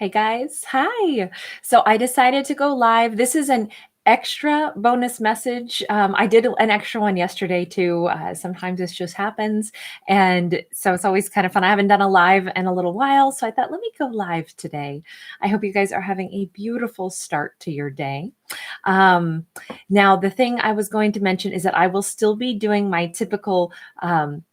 Hey guys, hi. So I decided to go live. This is an extra bonus message. I did an extra one yesterday too. Sometimes this just happens. And so it's always kind of fun. I haven't done a live in a little while. So I thought, let me go live today. I hope you guys are having a beautiful start to your day. Now, the thing I was going to mention is that I will still be doing my typical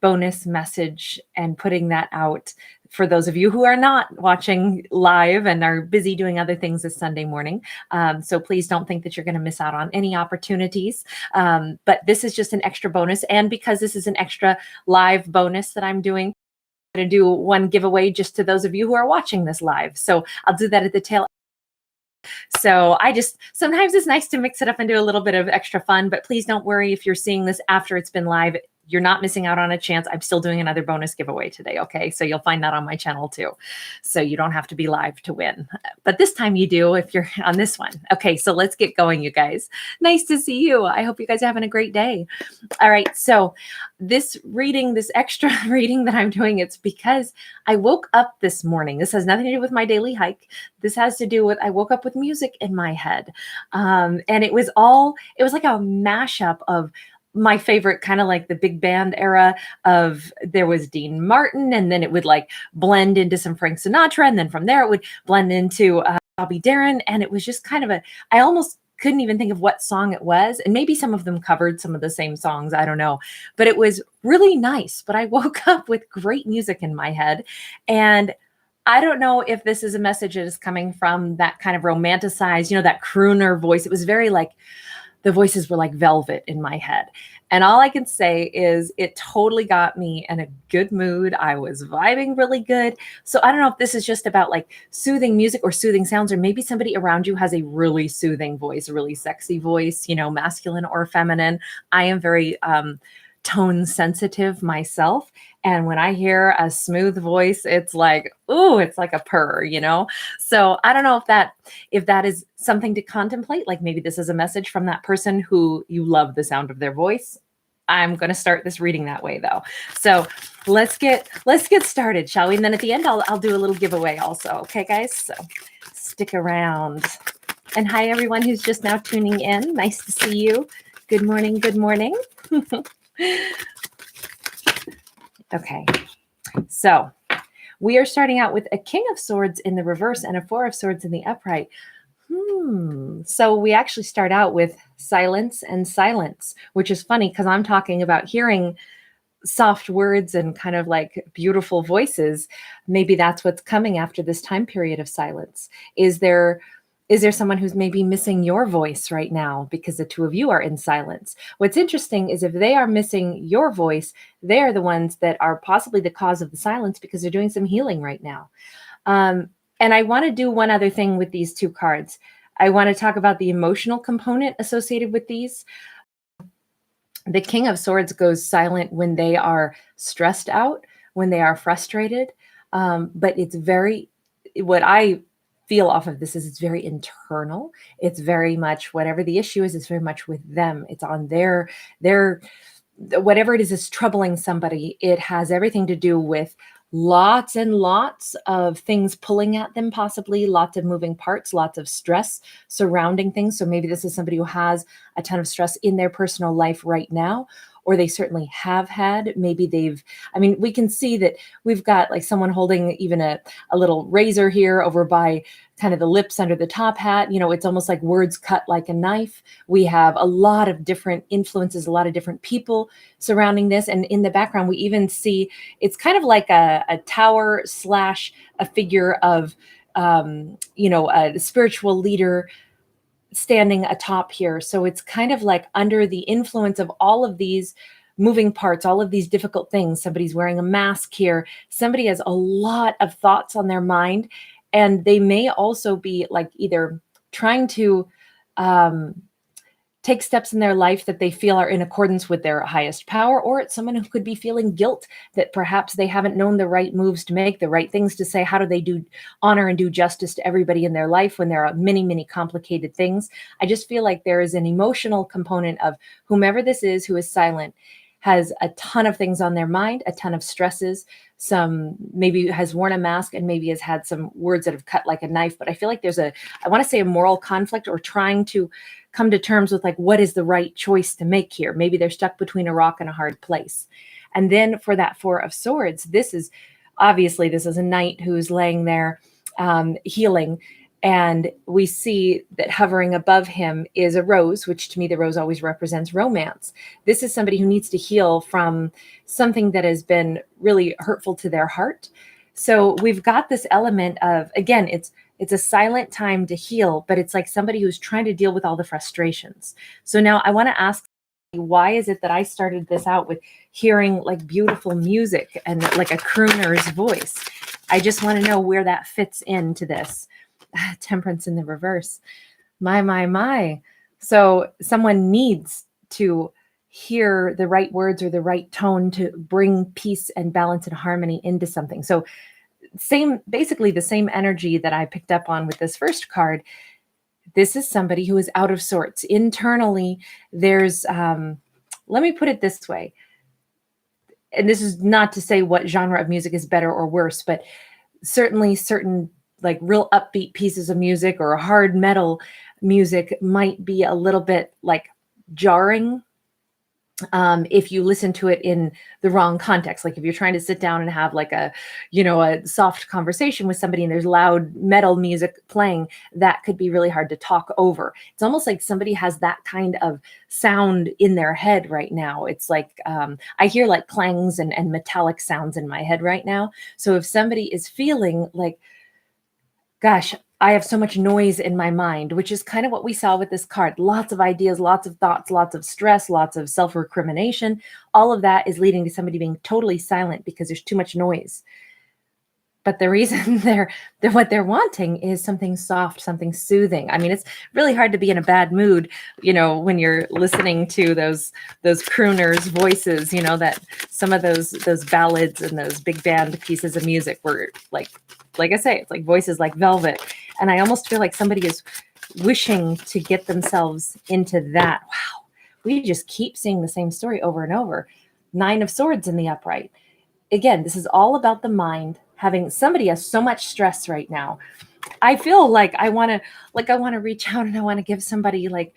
bonus message and putting that out for those of you who are not watching live and are busy doing other things this Sunday morning. So please don't think that you're going to miss out on any opportunities. But this is just an extra bonus. And because this is an extra live bonus that I'm doing, I'm going to do one giveaway just to those of you who are watching this live. So I'll do that at the tail. So sometimes it's nice to mix it up and do a little bit of extra fun, but please don't worry if you're seeing this after it's been live. You're not missing out on a chance. I'm still doing another bonus giveaway today, okay? So you'll find that on my channel too. So you don't have to be live to win. But this time you do if you're on this one. Okay, so let's get going, you guys. Nice to see you. I hope you guys are having a great day. All right, so this extra reading that I'm doing, it's because I woke up this morning. This has nothing to do with my daily hike. This has to do with, I woke up with music in my head. And it was like a mashup of my favorite, kind of like the big band era of, there was Dean Martin, and then it would like blend into some Frank Sinatra, and then from there it would blend into Bobby Darin, and it was just kind of I almost couldn't even think of what song it was, and maybe some of them covered some of the same songs, I don't know, but it was really nice. But I woke up with great music in my head, and I don't know if this is a message that is coming from that kind of romanticized, that crooner voice. It was very like, the voices were like velvet in my head. And all I can say is it totally got me in a good mood. I was vibing really good. So I don't know if this is just about like soothing music or soothing sounds, or maybe somebody around you has a really soothing voice, a really sexy voice, masculine or feminine. I am very tone sensitive myself. And when I hear a smooth voice, it's like, ooh, it's like a purr, So I don't know if that is something to contemplate. Like maybe this is a message from that person who you love the sound of their voice. I'm going to start this reading that way though. So let's get started, shall we? And then at the end, I'll do a little giveaway also. Okay, guys? So stick around. And hi, everyone who's just now tuning in. Nice to see you. Good morning. Good morning. Okay, so we are starting out with a King of Swords in the reverse and a Four of Swords in the upright. So we actually start out with silence and silence, which is funny because I'm talking about hearing soft words and kind of like beautiful voices. Maybe that's what's coming after this time period of silence. Is there someone who's maybe missing your voice right now because the two of you are in silence? What's interesting is if they are missing your voice, they are the ones that are possibly the cause of the silence because they're doing some healing right now. And I want to do one other thing with these two cards. I want to talk about the emotional component associated with these. The King of Swords goes silent when they are stressed out, when they are frustrated. But it's what I feel off of this is it's very internal. It's very much whatever the issue is, it's very much with them. It's on their whatever it is troubling somebody. It has everything to do with lots and lots of things pulling at them, possibly lots of moving parts, lots of stress surrounding things. So maybe this is somebody who has a ton of stress in their personal life right now, or they certainly have had. Maybe we can see that we've got like someone holding even a little razor here over by kind of the lips under the top hat. It's almost like words cut like a knife. We have a lot of different influences, a lot of different people surrounding this. And in the background, we even see it's kind of like a tower / a figure of, a spiritual leader standing atop here. So it's kind of like under the influence of all of these moving parts, all of these difficult things. Somebody's wearing a mask here. Somebody has a lot of thoughts on their mind, and they may also be like either trying to take steps in their life that they feel are in accordance with their highest power, or it's someone who could be feeling guilt that perhaps they haven't known the right moves to make, the right things to say. How do they do honor and do justice to everybody in their life when there are many, many complicated things? I just feel like there is an emotional component of whomever this is who is silent has a ton of things on their mind, a ton of stresses, some maybe has worn a mask and maybe has had some words that have cut like a knife. But I feel like there's I want to say a moral conflict, or trying to come to terms with like, what is the right choice to make here? Maybe they're stuck between a rock and a hard place. And then for that Four of Swords, this is a knight who's laying there healing. And we see that hovering above him is a rose, which to me, the rose always represents romance. This is somebody who needs to heal from something that has been really hurtful to their heart. So we've got this element of, again, it's a silent time to heal, but it's like somebody who's trying to deal with all the frustrations. So now I want to ask, why is it that I started this out with hearing like beautiful music and like a crooner's voice? I just want to know where that fits into this. Temperance in the reverse. My. So someone needs to hear the right words or the right tone to bring peace and balance and harmony into something. So basically the same energy that I picked up on with this first card. This is somebody who is out of sorts. Internally, there's, let me put it this way. And this is not to say what genre of music is better or worse, but certainly certain like real upbeat pieces of music or hard metal music might be a little bit like jarring if you listen to it in the wrong context. Like if you're trying to sit down and have like a soft conversation with somebody and there's loud metal music playing, that could be really hard to talk over. It's almost like somebody has that kind of sound in their head right now. It's like I hear like clangs and metallic sounds in my head right now. So if somebody is feeling like, gosh, I have so much noise in my mind, which is kind of what we saw with this card. Lots of ideas, lots of thoughts, lots of stress, lots of self-recrimination. All of that is leading to somebody being totally silent because there's too much noise. But the reason what they're wanting is something soft, something soothing. I mean, it's really hard to be in a bad mood, when you're listening to those crooners' voices, that some of those ballads and those big band pieces of music were like I say, it's like voices like velvet. And I almost feel like somebody is wishing to get themselves into that. Wow. We just keep seeing the same story over and over. Nine of Swords in the upright. Again, this is all about the mind. Somebody has so much stress right now. I feel like I want to reach out and I want to give somebody like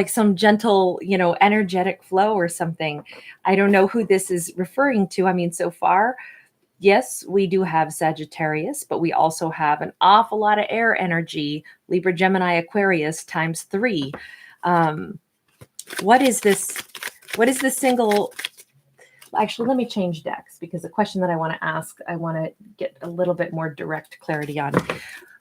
some gentle, energetic flow or something. I don't know who this is referring to. I mean, so far, yes, we do have Sagittarius, but we also have an awful lot of air energy, Libra, Gemini, Aquarius times 3. What is this? What is the single? Actually, let me change decks because the question that I want to ask, I want to get a little bit more direct clarity on.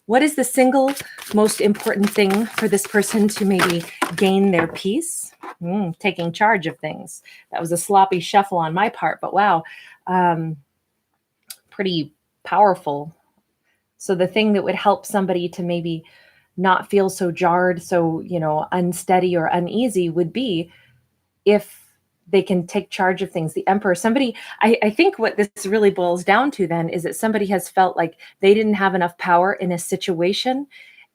What is the single most important thing for this person to maybe gain their peace? Taking charge of things. That was a sloppy shuffle on my part, but wow. Pretty powerful. So the thing that would help somebody to maybe not feel so jarred, so, unsteady or uneasy would be if they can take charge of things. The Emperor, I think what this really boils down to then is that somebody has felt like they didn't have enough power in a situation.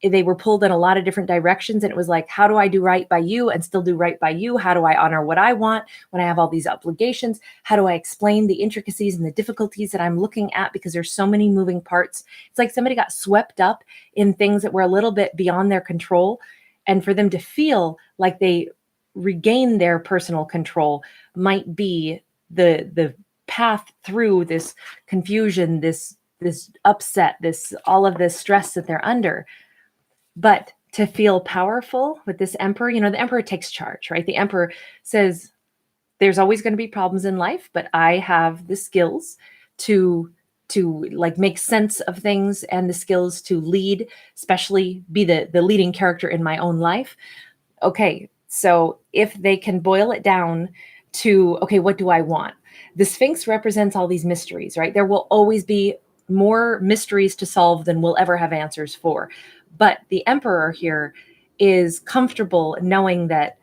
They were pulled in a lot of different directions. And it was like, how do I do right by you and still do right by you? How do I honor what I want when I have all these obligations? How do I explain the intricacies and the difficulties that I'm looking at? Because there's so many moving parts. It's like somebody got swept up in things that were a little bit beyond their control. And for them to feel like they regain their personal control might be the path through this confusion, this upset, all of this stress that they're under. But to feel powerful with this Emperor, the Emperor takes charge, right? The Emperor says there's always going to be problems in life, but I have the skills to like make sense of things and the skills to lead, especially be the leading character in my own life. Okay, so if they can boil it down to, okay, what do I want? The Sphinx represents all these mysteries, right? There will always be more mysteries to solve than we'll ever have answers for. But the Emperor here is comfortable knowing that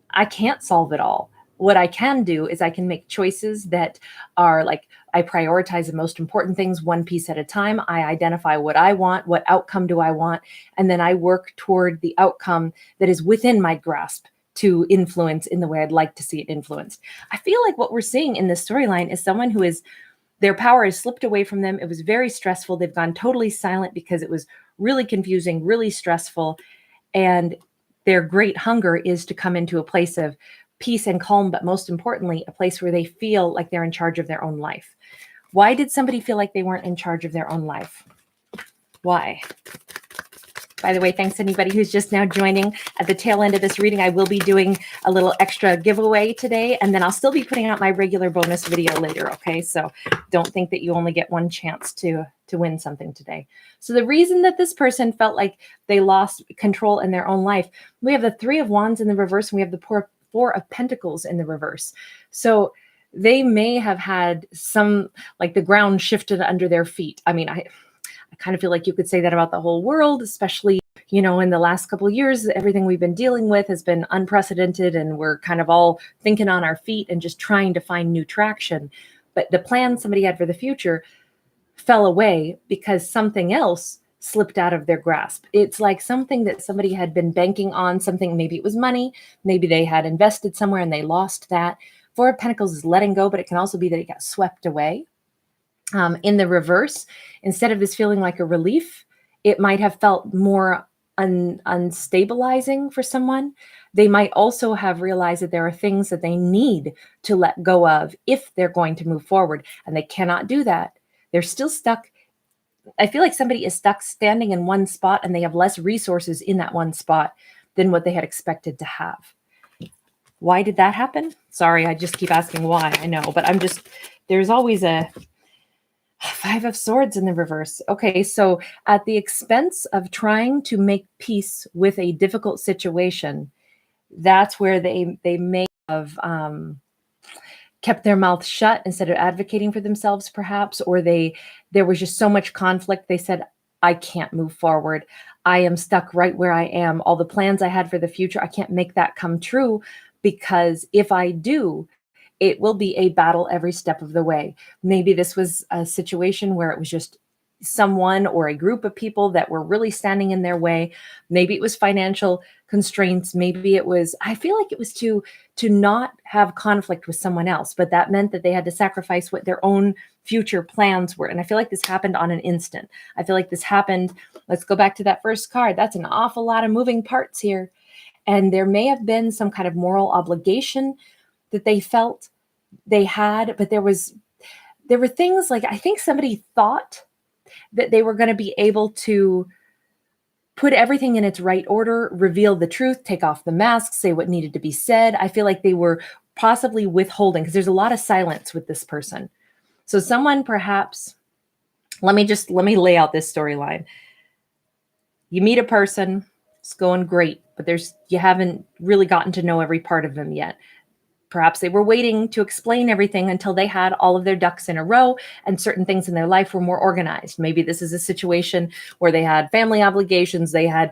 I can't solve it all. What I can do is I can make choices that are like, I prioritize the most important things one piece at a time. I identify what I want, what outcome do I want, and then I work toward the outcome that is within my grasp to influence in the way I'd like to see it influenced. I feel like what we're seeing in this storyline is someone who is, their power has slipped away from them. It was very stressful. They've gone totally silent because it was really confusing, really stressful. And their great hunger is to come into a place of peace and calm, but most importantly, a place where they feel like they're in charge of their own life. Why did somebody feel like they weren't in charge of their own life? Why? By the way, thanks anybody who's just now joining. At the tail end of this reading, I will be doing a little extra giveaway today, and then I'll still be putting out my regular bonus video later, okay? So don't think that you only get one chance to win something today. So the reason that this person felt like they lost control in their own life, we have the Three of Wands in the reverse, and we have the Four of Pentacles in the reverse. So they may have had some, like the ground shifted under their feet. I mean, I kind of feel like you could say that about the whole world, especially, you know, in the last couple of years, everything we've been dealing with has been unprecedented, and we're kind of all thinking on our feet and just trying to find new traction. But the plan somebody had for the future fell away because something else slipped out of their grasp. It's like something that somebody had been banking on, something, maybe it was money, maybe they had invested somewhere and they lost that. Four of Pentacles is letting go, but it can also be that it got swept away. In the reverse, instead of this feeling like a relief, it might have felt more unstabilizing for someone. They might also have realized that there are things that they need to let go of if they're going to move forward, and they cannot do that. They're still stuck. I feel like somebody is stuck standing in one spot, and they have less resources in that one spot than what they had expected to have. Why did that happen? Sorry, I just keep asking why. I know, but there's always a Five of Swords in the reverse. Okay, so at the expense of trying to make peace with a difficult situation, that's where they may have kept their mouth shut instead of advocating for themselves, perhaps, or there was just so much conflict. They said, I can't move forward. I am stuck right where I am. All the plans I had for the future, I can't make that come true, because if I do, it will be a battle every step of the way. Maybe this was a situation where it was just someone or a group of people that were really standing in their way. Maybe it was financial constraints. Maybe it was, I feel like it was to not have conflict with someone else, but that meant that they had to sacrifice what their own future plans were. And I feel like this happened on an instant. I feel like this happened, let's go back to that first card. That's an awful lot of moving parts here. And there may have been some kind of moral obligation that they felt they had, but there were things like, I think somebody thought that they were going to be able to put everything in its right order, reveal the truth, take off the mask, say what needed to be said. I feel like they were possibly withholding, because there's a lot of silence with this person. So someone perhaps, let me lay out this storyline. You meet a person, it's going great, but you haven't really gotten to know every part of them yet. Perhaps they were waiting to explain everything until they had all of their ducks in a row and certain things in their life were more organized. Maybe this is a situation where they had family obligations, they had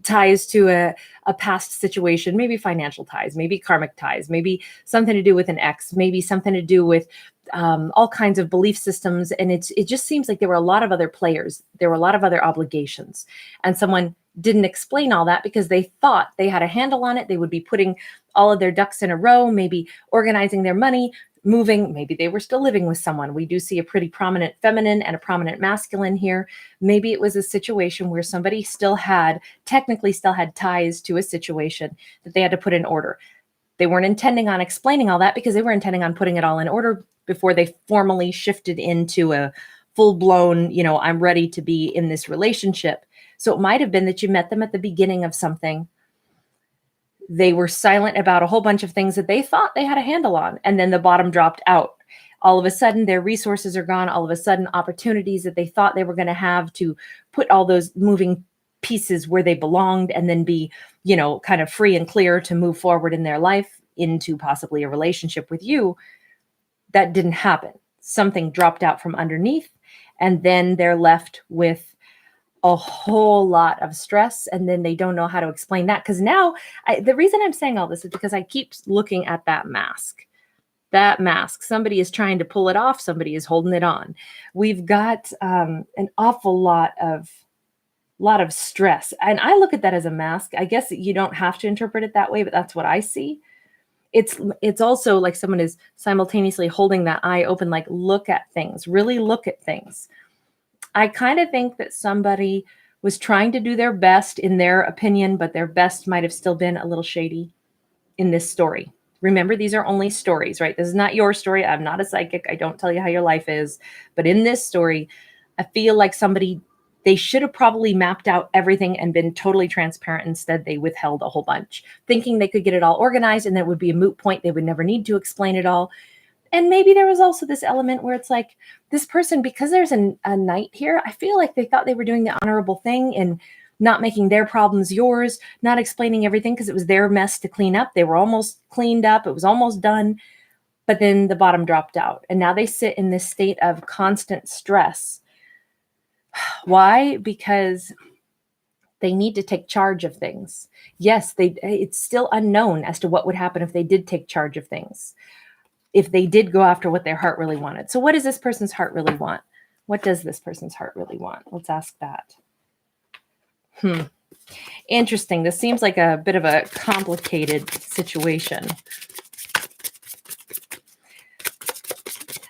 ties to a past situation, maybe financial ties, maybe karmic ties, maybe something to do with an ex, maybe something to do with all kinds of belief systems. And it just seems like there were a lot of other players. There were a lot of other obligations. And someone didn't explain all that because they thought they had a handle on it. They would be putting all of their ducks in a row, maybe organizing their money, moving. Maybe they were still living with someone. We do see a pretty prominent feminine and a prominent masculine here. Maybe it was a situation where somebody technically still had ties to a situation that they had to put in order. They weren't intending on explaining all that because they were intending on putting it all in order before they formally shifted into a full-blown, I'm ready to be in this relationship. So it might have been that you met them at the beginning of something. They were silent about a whole bunch of things that they thought they had a handle on, and then the bottom dropped out. All of a sudden, their resources are gone. All of a sudden, opportunities that they thought they were going to have to put all those moving pieces where they belonged and then be, kind of free and clear to move forward in their life into possibly a relationship with you, that didn't happen. Something dropped out from underneath, and then they're left with a whole lot of stress, and then they don't know how to explain that. Because now, the reason I'm saying all this is because I keep looking at that mask. That mask, somebody is trying to pull it off, somebody is holding it on. We've got an awful lot of lot of stress. And I look at that as a mask. I guess you don't have to interpret it that way, but that's what I see. It's also like someone is simultaneously holding that eye open, like look at things, really look at things. I kind of think that somebody was trying to do their best in their opinion, but their best might have still been a little shady in this story. Remember, these are only stories, right? This is not your story. I'm not a psychic. I don't tell you how your life is. But in this story, I feel like they should have probably mapped out everything and been totally transparent. Instead, they withheld a whole bunch, thinking they could get it all organized and that it would be a moot point. They would never need to explain it all. And maybe there was also this element where it's like this person, because there's a knight here, I feel like they thought they were doing the honorable thing and not making their problems yours, not explaining everything because it was their mess to clean up. They were almost cleaned up. It was almost done. But then the bottom dropped out. And now they sit in this state of constant stress. Why? Because they need to take charge of things. Yes, it's still unknown as to what would happen if they did take charge of things, if they did go after what their heart really wanted. So what does this person's heart really want? What does this person's heart really want? Let's ask that. Interesting. This seems like a bit of a complicated situation.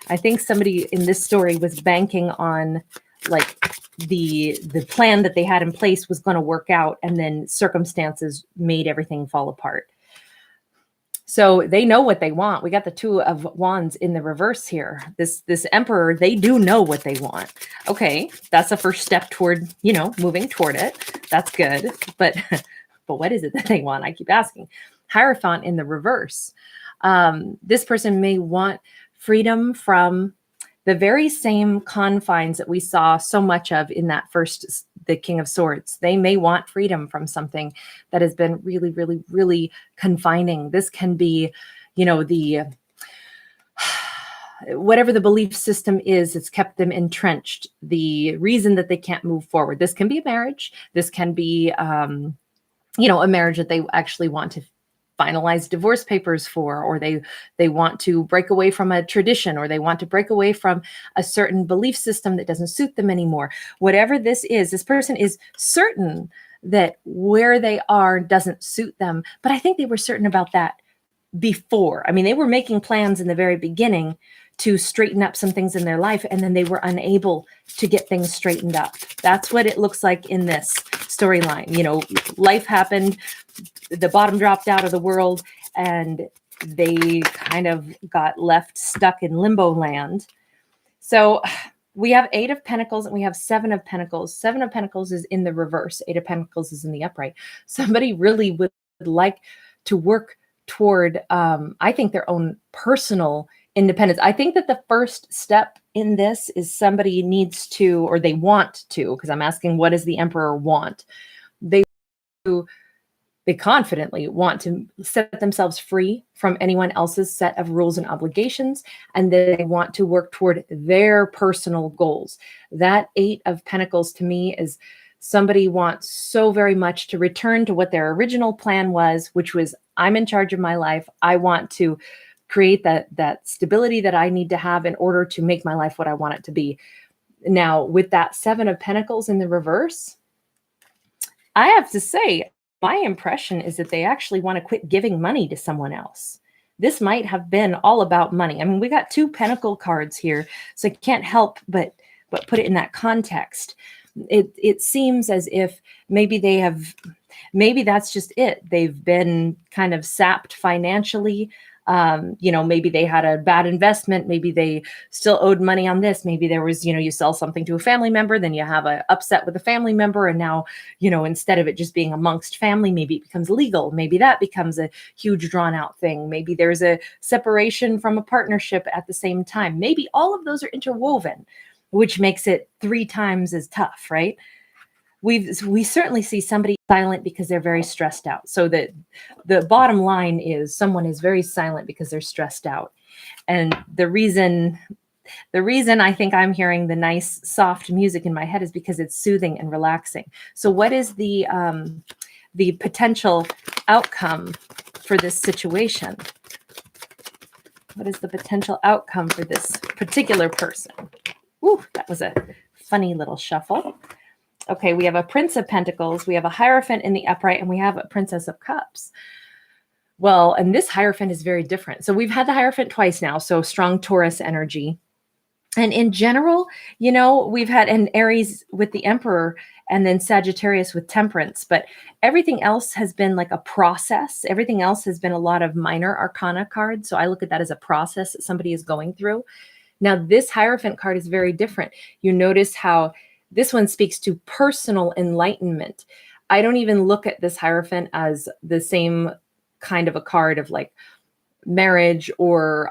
I think somebody in this story was banking on like the plan that they had in place was going to work out, and then circumstances made everything fall apart. So they know what they want. We got the Two of Wands in the reverse here. This Emperor, they do know what they want. Okay, that's a first step toward, moving toward it. That's good. But what is it that they want? I keep asking. Hierophant in the reverse. This person may want freedom from the very same confines that we saw so much of in that first, the King of Swords. They may want freedom from something that has been really, really, really confining. This can be, whatever the belief system is, it's kept them entrenched. The reason that they can't move forward. This can be a marriage. This can be, a marriage that they actually want to finalize divorce papers for, or they want to break away from a tradition, or they want to break away from a certain belief system that doesn't suit them anymore. Whatever this is, this person is certain that where they are doesn't suit them. But I think they were certain about that before. I mean, they were making plans in the very beginning to straighten up some things in their life, and then they were unable to get things straightened up. That's what it looks like in this storyline. Life happened, the bottom dropped out of the world, and they kind of got left stuck in limbo land. So we have 8 of Pentacles and we have 7 of Pentacles. 7 of Pentacles is in the reverse. 8 of Pentacles is in the upright. Somebody really would like to work toward, I think, their own personal independence. I think that the first step in this is somebody needs to, or they want to, because I'm asking, what does the Emperor want? They confidently want to set themselves free from anyone else's set of rules and obligations, and they want to work toward their personal goals. That 8 of Pentacles to me is somebody wants so very much to return to what their original plan was, which was, I'm in charge of my life. I want to create that stability that I need to have in order to make my life what I want it to be. Now, with that 7 of Pentacles in the reverse, I have to say, my impression is that they actually want to quit giving money to someone else. This might have been all about money. I mean, we got 2 Pentacle cards here, so I can't help but put it in that context. It seems as if maybe that's just it. They've been kind of sapped financially. Maybe they had a bad investment. Maybe they still owed money on this. Maybe there was, you sell something to a family member, then you have an upset with a family member. And now, instead of it just being amongst family, maybe it becomes legal. Maybe that becomes a huge drawn out thing. Maybe there's a separation from a partnership at the same time. Maybe all of those are interwoven, which makes it 3 times as tough, right? We certainly see somebody silent because they're very stressed out. So the bottom line is someone is very silent because they're stressed out. And the reason I think I'm hearing the nice soft music in my head is because it's soothing and relaxing. So what is the potential outcome for this situation? What is the potential outcome for this particular person? Ooh, that was a funny little shuffle. Okay, we have a Prince of Pentacles, we have a Hierophant in the upright, and we have a Princess of Cups. Well, and this Hierophant is very different. So we've had the Hierophant twice now, so strong Taurus energy. And in general, you know, we've had an Aries with the Emperor and then Sagittarius with Temperance, but everything else has been like a process. Everything else has been a lot of minor arcana cards. So I look at that as a process that somebody is going through. Now, this Hierophant card is very different. You notice how this one speaks to personal enlightenment. I don't even look at this Hierophant as the same kind of a card of like marriage or,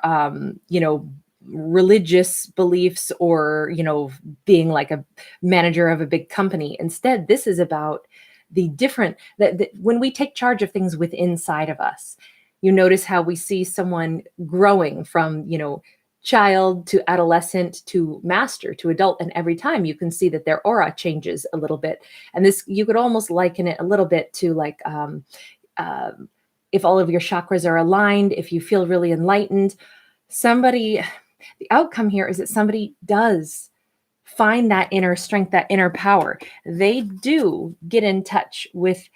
you know, religious beliefs or, you know, being like a manager of a big company. Instead, this is about the different, that when we take charge of things within inside of us, you notice how we see someone growing from, you know, child to adolescent to master to adult, and every time you can see that their aura changes a little bit. And this, you could almost liken it a little bit to like if all of your chakras are aligned, if you feel really enlightened, somebody, the outcome here is that somebody does find that inner strength, that inner power. They do get in touch with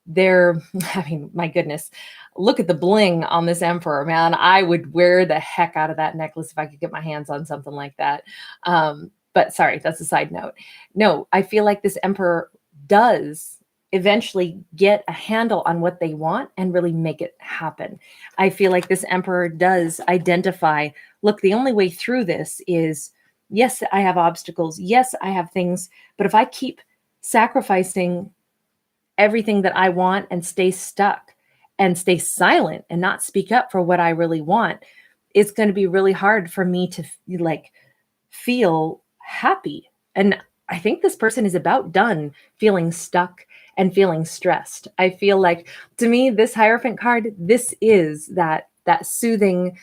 their, I mean, my goodness, look at the bling on this Emperor, man. I would wear the heck out of that necklace if I could get my hands on something like that. But sorry, that's a side note. No, I feel like this Emperor does eventually get a handle on what they want and really make it happen. I feel like this Emperor does identify, look, the only way through this is, yes, I have obstacles. Yes, I have things, but if I keep sacrificing everything that I want and stay stuck and stay silent and not speak up for what I really want, it's going to be really hard for me to like feel happy. And I think this person is about done feeling stuck and feeling stressed. I feel like, to me, this Hierophant card, this is that soothing,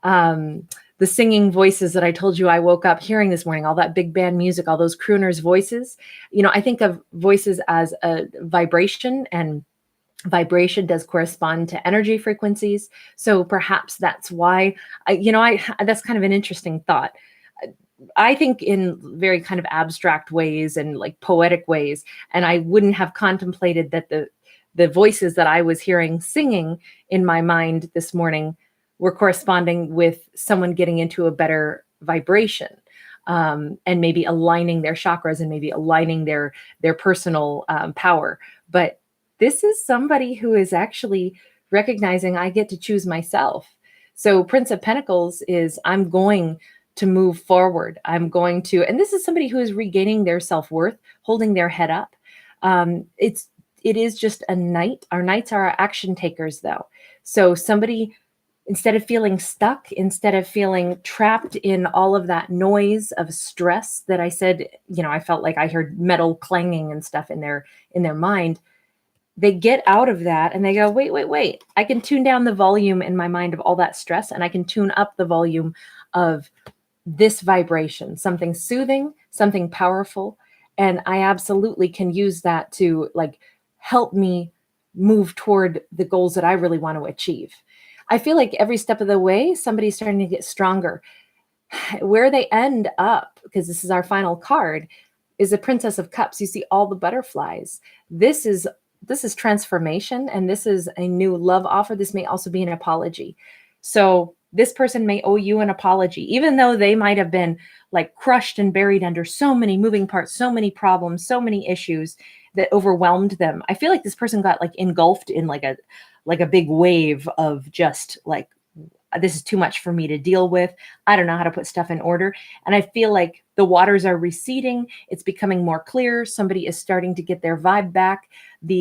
the singing voices that I told you I woke up hearing this morning, all that big band music, all those crooners' voices. You know, I think of voices as a vibration, and vibration does correspond to energy frequencies. So perhaps that's why, that's kind of an interesting thought. I think in very kind of abstract ways and like poetic ways. And I wouldn't have contemplated that the voices that I was hearing singing in my mind this morning were corresponding with someone getting into a better vibration, and maybe aligning their chakras and maybe aligning their personal power. But this is somebody who is actually recognizing I get to choose myself. So Prince of Pentacles is, I'm going to move forward. I'm going to, and this is somebody who is regaining their self-worth, holding their head up. It is just a knight. Our knights are our action takers though. So somebody, instead of feeling stuck, instead of feeling trapped in all of that noise of stress that I said, you know, I felt like I heard metal clanging and stuff in their mind. They get out of that and they go, wait. I can tune down the volume in my mind of all that stress, and I can tune up the volume of this vibration, something soothing, something powerful. And I absolutely can use that to like help me move toward the goals that I really want to achieve. I feel like every step of the way, somebody's starting to get stronger. Where they end up, because this is our final card, is the Princess of Cups. You see all the butterflies. This is transformation, and this is a new love offer. This may also be an apology. So this person may owe you an apology, even though they might have been like crushed and buried under so many moving parts, so many problems, so many issues that overwhelmed them. I feel like this person got like engulfed in like a big wave of just like, this is too much for me to deal with. I don't know how to put stuff in order. And I feel like the waters are receding. It's becoming more clear. Somebody is starting to get their vibe back.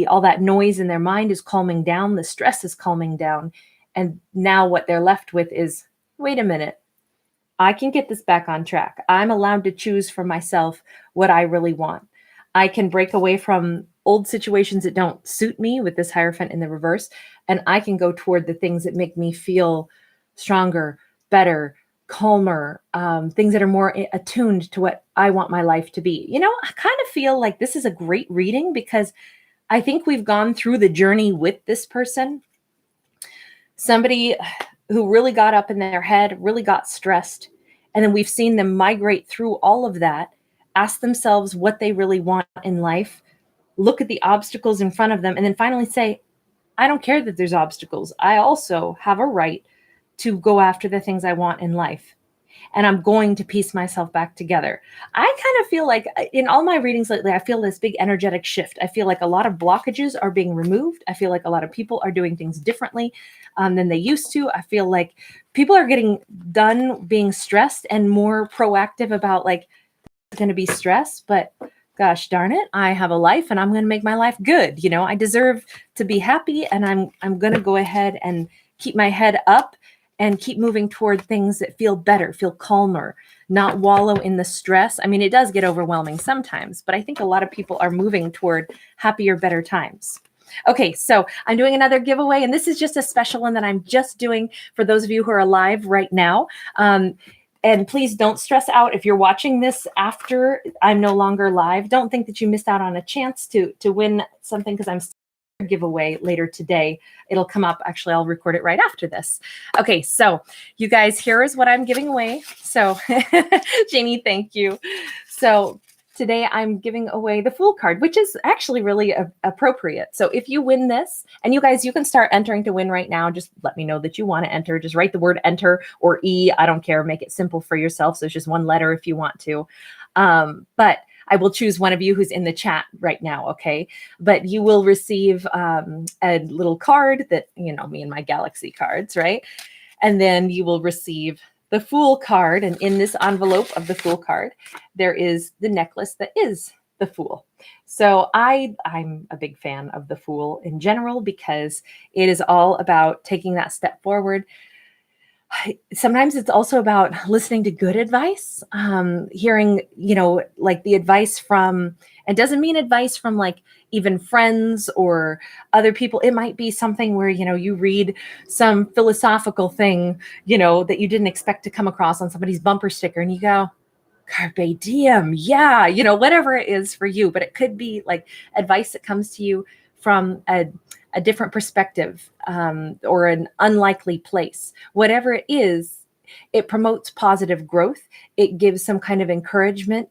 All that noise in their mind is calming down. The stress is calming down. And now what they're left with is, wait a minute, I can get this back on track. I'm allowed to choose for myself what I really want. I can break away from old situations that don't suit me with this Hierophant in the reverse, and I can go toward the things that make me feel stronger, better, calmer, things that are more attuned to what I want my life to be. You know, I kind of feel like this is a great reading because I think we've gone through the journey with this person. Somebody who really got up in their head, really got stressed. And then we've seen them migrate through all of that. ask themselves what they really want in life, look at the obstacles in front of them, and then finally say, I don't care that there's obstacles. I also have a right to go after the things I want in life. And I'm going to piece myself back together. I kind of feel like in all my readings lately, I feel this big energetic shift. I feel like a lot of blockages are being removed. I feel like a lot of people are doing things differently than they used to. I feel like people are getting done being stressed and more proactive about like, it's going to be stress, but gosh darn it, I have a life and I'm going to make my life good. You know, I deserve to be happy, and I'm going to go ahead and keep my head up and keep moving toward things that feel better, feel calmer, not wallow in the stress. I mean, it does get overwhelming sometimes, but I think a lot of people are moving toward happier, better times. Okay, so I'm doing another giveaway, and this is just a special one that I'm just doing for those of you who are live right now. And please don't stress out if you're watching this after I'm no longer live. Don't think that you missed out on a chance to win something, because I'm still going to give away later today. It'll come up. Actually, I'll record it right after this. Okay, so you guys, here is what I'm giving away. So Janie, thank you. So today I'm giving away the Fool card, which is actually really appropriate. So if you win this, and you guys, you can start entering to win right now. Just let me know that you want to enter. Just write the word enter or E. I don't care. Make it simple for yourself. So it's just one letter if you want to. But I will choose one of you who's in the chat right now. Okay. But you will receive a little card that, you know, me and my Galaxy cards, right? And then you will receive the Fool card, and in this envelope of the Fool card, there is the necklace that is the Fool. So I'm a big fan of the Fool in general, because it is all about taking that step forward. Sometimes it's also about listening to good advice, hearing, you know, like the advice from, it doesn't mean advice from like even friends or other people. It might be something where, you know, you read some philosophical thing, you know, that you didn't expect to come across on somebody's bumper sticker, and you go, carpe diem. Yeah. You know, whatever it is for you, but it could be like advice that comes to you from a different perspective, or an unlikely place. Whatever it is, it promotes positive growth. It gives some kind of encouragement.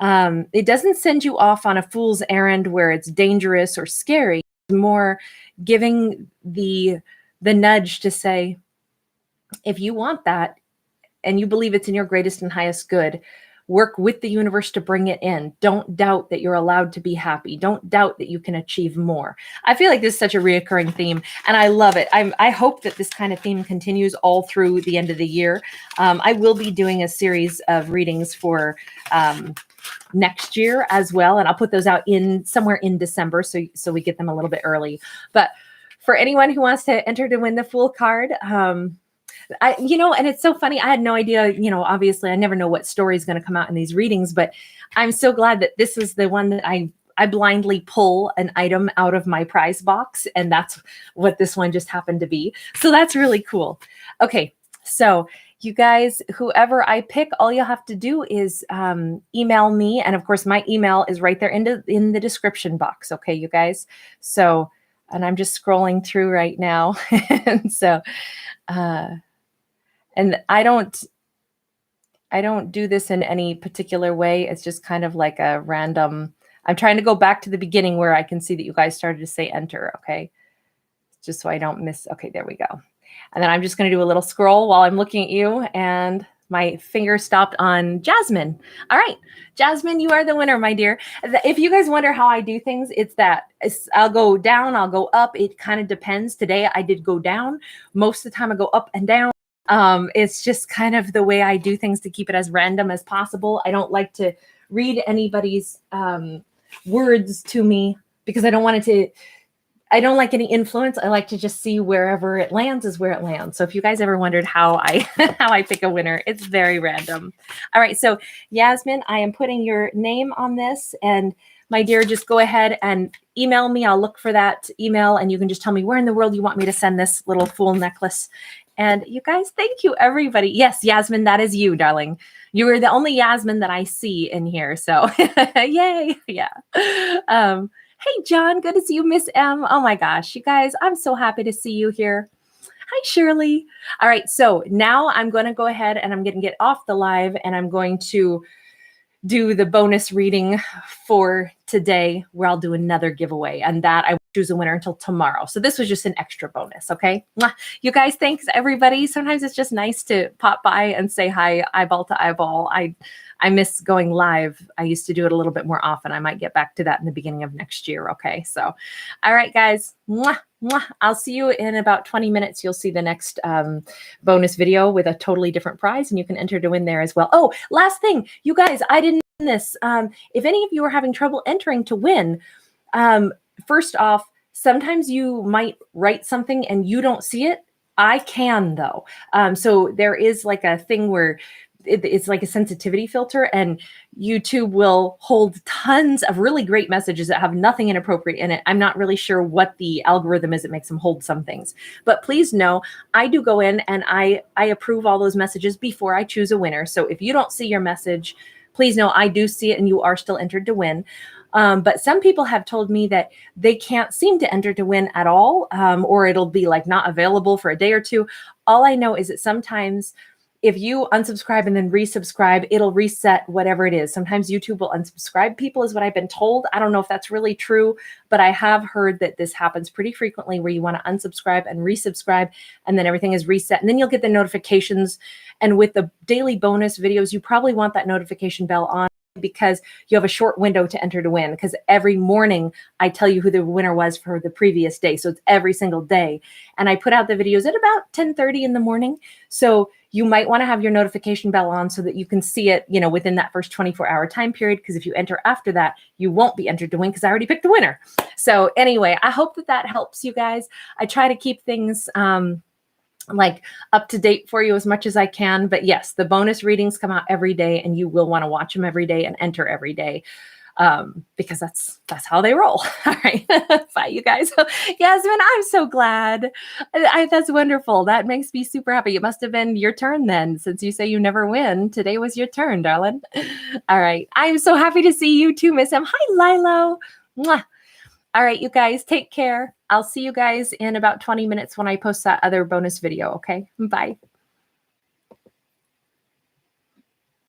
It doesn't send you off on a fool's errand where it's dangerous or scary. It's more giving the nudge to say, if you want that and you believe it's in your greatest and highest good, work with the universe to bring it in. Don't doubt that you're allowed to be happy. Don't doubt that you can achieve more. I feel like this is such a reoccurring theme, and I love it. I hope that this kind of theme continues all through the end of the year. I will be doing a series of readings for next year as well, and I'll put those out in somewhere in December, so we get them a little bit early. But for anyone who wants to enter to win the Fool card, you know, and it's so funny. I had no idea, you know, obviously I never know what story is going to come out in these readings, but I'm so glad that this is the one that I blindly pull an item out of my prize box. And that's what this one just happened to be. So that's really cool. Okay. So you guys, whoever I pick, all you'll have to do is email me. And of course, my email is right there in the description box. Okay, you guys. So, and I'm just scrolling through right now. And so, and I don't do this in any particular way. It's just kind of like a random, I'm trying to go back to the beginning where I can see that you guys started to say enter. Okay. Just so I don't miss. Okay, there we go. And then I'm just going to do a little scroll while I'm looking at you, and my finger stopped on Jasmine. All right, Jasmine, you are the winner, my dear. If you guys wonder how I do things, I'll go down, I'll go up. It kind of depends. Today I did go down. Most of the time I go up and down. It's just kind of the way I do things to keep it as random as possible. I don't like to read anybody's words to me, because I don't like any influence. I like to just see wherever it lands is where it lands. So if you guys ever wondered how I pick a winner, it's very random. All right. So Yasmin, I am putting your name on this, and my dear, just go ahead and email me. I'll look for that email, and you can just tell me where in the world you want me to send this little Fool necklace. And you guys, thank you, everybody. Yes, Yasmin, that is you, darling. You are the only Yasmin that I see in here. So yay. Yeah. Hey, John, good to see you, Miss M. Oh my gosh, you guys, I'm so happy to see you here. Hi, Shirley. All right, so now I'm going to go ahead and I'm going to get off the live, and I'm going to do the bonus reading for today, where I'll do another giveaway, and that I won't choose a winner until tomorrow. So this was just an extra bonus. Okay. Mwah. You guys, thanks everybody. Sometimes it's just nice to pop by and say hi, eyeball to eyeball. I miss going live. I used to do it a little bit more often. I might get back to that in the beginning of next year. Okay. So, all right, guys. Mwah, mwah. I'll see you in about 20 minutes. You'll see the next bonus video with a totally different prize, and you can enter to win there as well. Oh, last thing, you guys, I didn't know this. If any of you are having trouble entering to win, first off, sometimes you might write something and you don't see it. I can, though. So there is like a thing where it's like a sensitivity filter, and YouTube will hold tons of really great messages that have nothing inappropriate in it. I'm not really sure what the algorithm is that makes them hold some things, but please know I do go in and I approve all those messages before I choose a winner. So if you don't see your message, please know I do see it and you are still entered to win. But some people have told me that they can't seem to enter to win at all, or it'll be like not available for a day or two. All I know is that sometimes if you unsubscribe and then resubscribe, it'll reset whatever it is. Sometimes YouTube will unsubscribe people, is what I've been told. I don't know if that's really true, but I have heard that this happens pretty frequently, where you want to unsubscribe and resubscribe, and then everything is reset. And then you'll get the notifications. And with the daily bonus videos, you probably want that notification bell on, because you have a short window to enter to win, because every morning I tell you who the winner was for the previous day. So it's every single day. And I put out the videos at about 10:30 in the morning. So you might want to have your notification bell on so that you can see it, you know, within that first 24-hour time period. Because if you enter after that, you won't be entered to win, because I already picked the winner. So anyway, I hope that that helps you guys. I try to keep things like up to date for you as much as I can. But yes, the bonus readings come out every day, and you will want to watch them every day and enter every day, because that's how they roll. All right. Bye, you guys. Yasmin, I'm so glad. That's wonderful. That makes me super happy. It must have been your turn then, since you say you never win. Today was your turn, darling. All right. I'm so happy to see you too, Miss M. Hi, Lilo. Mwah. All right, you guys, take care. I'll see you guys in about 20 minutes when I post that other bonus video, okay? Bye.